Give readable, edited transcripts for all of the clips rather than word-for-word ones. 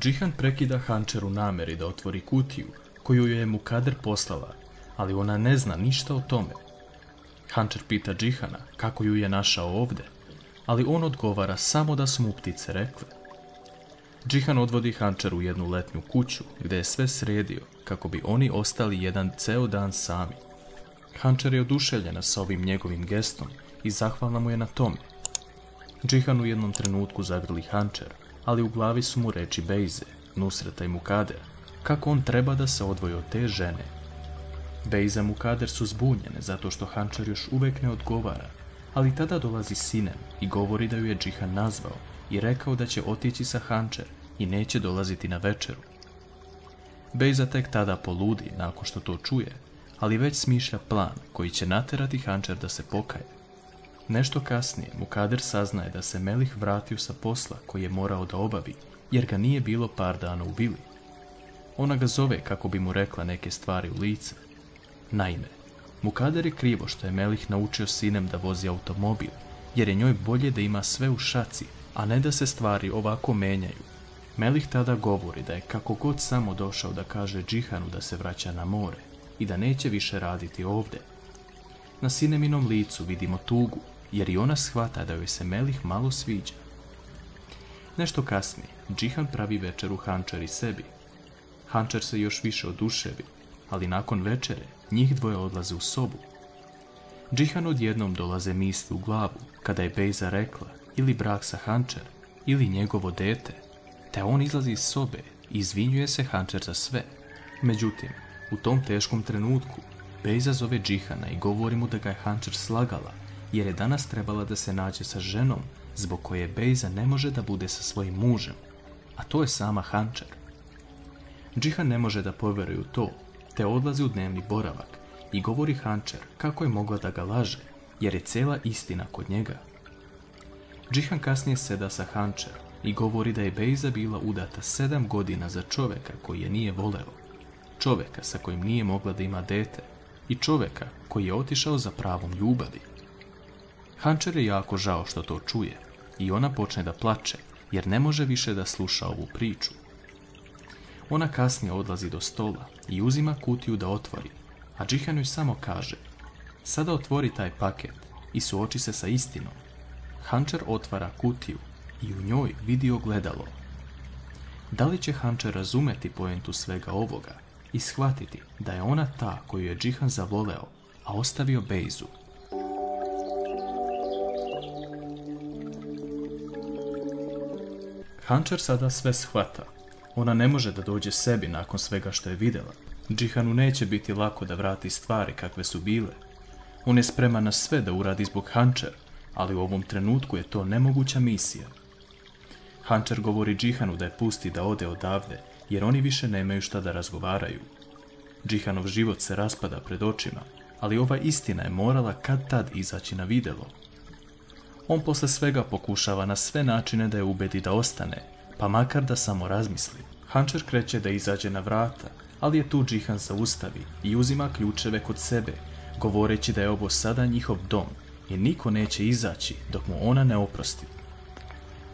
Džihan prekida Hančer u namjeri da otvori kutiju koju joj je Mukader poslala, ali ona ne zna ništa o tome. Hančer pita Džihana kako ju je našao ovdje, ali on odgovara samo da su mu ptice rekle. Džihan odvodi Hančer u jednu letnju kuću gdje je sve sredio kako bi oni ostali jedan ceo dan sami. Hančer je oduševljena sa ovim njegovim gestom i zahvalna mu je na tome. Džihan u jednom trenutku zagrli Hančer, ali u glavi su mu reči Bejze, Nusreta i Mukadera, kako on treba da se odvoji od te žene. Bejza i Mukader su zbunjene zato što Hančer još uvijek ne odgovara, ali tada dolazi Sinem i govori da ju je Džihan nazvao i rekao da će otići sa Hančer i neće dolaziti na večeru. Bejza tek tada poludi nakon što to čuje, ali već smišlja plan koji će naterati Hančer da se pokaje. Nešto kasnije Mukader saznaje da se Melih vratio sa posla koji je morao da obavi, jer ga nije bilo par dana u vili. Ona ga zove kako bi mu rekla neke stvari u lice. Naime, Mukader je krivo što je Melih naučio Sinem da vozi automobil, jer je njoj bolje da ima sve u šaci, a ne da se stvari ovako menjaju. Melih tada govori da je kako god samo došao da kaže Džihanu da se vraća na more i da neće više raditi ovdje. Na Sineminom licu vidimo tugu, jer i ona shvata da joj se Melih malo sviđa. Nešto kasnije, Džihan pravi večeru Hančer i sebi. Hančer se još više oduševi, ali nakon večere njih dvoje odlaze u sobu. Džihan odjednom dolaze misli u glavu kada je Bejza rekla ili brak sa Hančer ili njegovo dete, te on izlazi iz sobe i izvinjuje se Hančer za sve. Međutim, u tom teškom trenutku Bejza zove Džihana i govori mu da ga je Hančer slagala, jer je danas trebala da se nađe sa ženom zbog koje Bejza ne može da bude sa svojim mužem, a to je sama Hančer. Džihan ne može da poveruje u to, te odlazi u dnevni boravak i govori Hančer kako je mogla da ga laže, jer je cijela istina kod njega. Džihan kasnije seda sa Hančer i govori da je Bejza bila udata 7 godina za čoveka koji je nije voleo, čoveka sa kojim nije mogla da ima dete i čoveka koji je otišao za pravom ljubavi. Hančer je jako žao što to čuje i ona počne da plače jer ne može više da sluša ovu priču. Ona kasnije odlazi do stola i uzima kutiju da otvori, a Džihan joj samo kaže: sada otvori taj paket i suoči se sa istinom. Hančer otvara kutiju i u njoj vidi ogledalo. Da li će Hančer razumeti poentu svega ovoga i shvatiti da je ona ta koju je Džihan zavoleo, a ostavio Bejzu? Hančer sada sve shvata. Ona ne može da dođe sebi nakon svega što je vidjela. Džihanu neće biti lako da vrati stvari kakve su bile. On je spreman na sve da uradi zbog Hančer, ali u ovom trenutku je to nemoguća misija. Hančer govori Džihanu da je pusti da ode odavde, jer oni više nemaju šta da razgovaraju. Džihanov život se raspada pred očima, ali ova istina je morala kad tad izaći na videlo. On posle svega pokušava na sve načine da je ubedi da ostane, pa makar da samo razmisli. Hančer kreće da izađe na vrata, ali je tu Džihan zaustavi i uzima ključeve kod sebe, govoreći da je ovo sada njihov dom i niko neće izaći dok mu ona ne oprosti.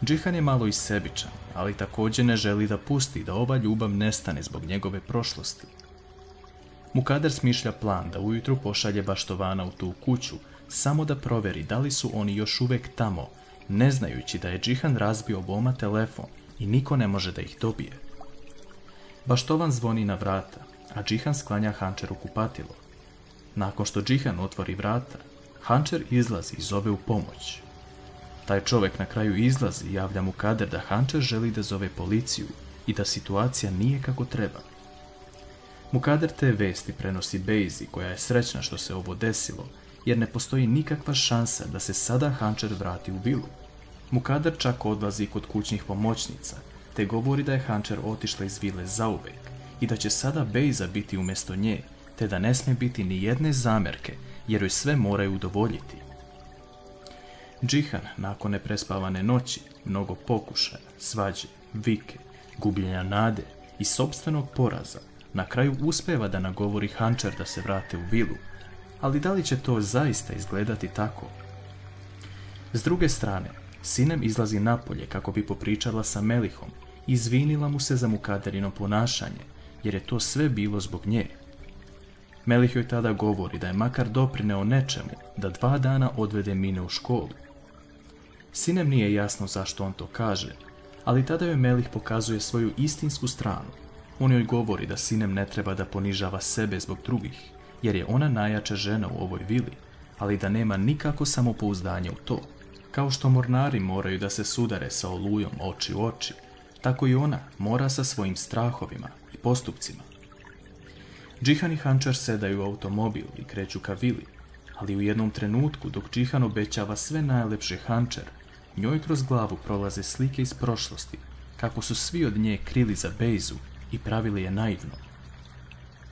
Džihan je malo i sebičan, ali također ne želi da pusti da ova ljubav nestane zbog njegove prošlosti. Mukader smišlja plan da ujutru pošalje Baštovana u tu kuću samo da proveri da li su oni još uvijek tamo, ne znajući da je Džihan razbio oboma telefon i niko ne može da ih dobije. Baštovan zvoni na vrata, a Džihan sklanja Hančer u kupatilo. Nakon što Džihan otvori vrata, Hančer izlazi i zove u pomoć. Taj čovjek na kraju izlazi i javlja Mukader da Hančer želi da zove policiju i da situacija nije kako treba. Mukader te vesti prenosi Bejzi, koja je srećna što se ovo desilo, jer ne postoji nikakva šansa da se sada Hančer vrati u vilu. Mukader čak odlazi kod kućnih pomoćnica, te govori da je Hančer otišla iz vile zauvek i da će sada Bejza biti umjesto nje, te da ne smije biti ni jedne zamerke, jer joj sve moraju udovoljiti. Džihan, nakon neprespavane noći, mnogo pokušaja, svađe, vike, gubljenja nade i sopstvenog poraza, na kraju uspeva da nagovori Hančer da se vrate u vilu, ali da li će to zaista izgledati tako? S druge strane, Sinem izlazi napolje kako bi popričala sa Melihom Izvinila mu se za Mukaderino ponašanje, jer je to sve bilo zbog nje. Melih joj tada govori da je makar doprineo nečemu da 2 dana odvede Mine u školu. Sinem nije jasno zašto on to kaže, ali tada joj Melih pokazuje svoju istinsku stranu. On joj govori da Sinem ne treba da ponižava sebe zbog drugih, jer je ona najjača žena u ovoj vili, ali da nema nikako samopouzdanje u to. Kao što mornari moraju da se sudare sa olujom oči u oči, tako i ona mora sa svojim strahovima i postupcima. Džihan i Hančar sedaju u automobil i kreću ka vili, ali u jednom trenutku dok Džihan obećava sve najlepše Hančar, njoj kroz glavu prolaze slike iz prošlosti, kako su svi od nje krili za Bejzu i pravili je naivno.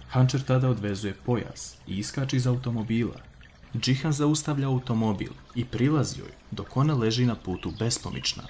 Hančar tada odvezuje pojas i iskače iz automobila. Džihan zaustavlja automobil i prilazi joj dok ona leži na putu bespomična,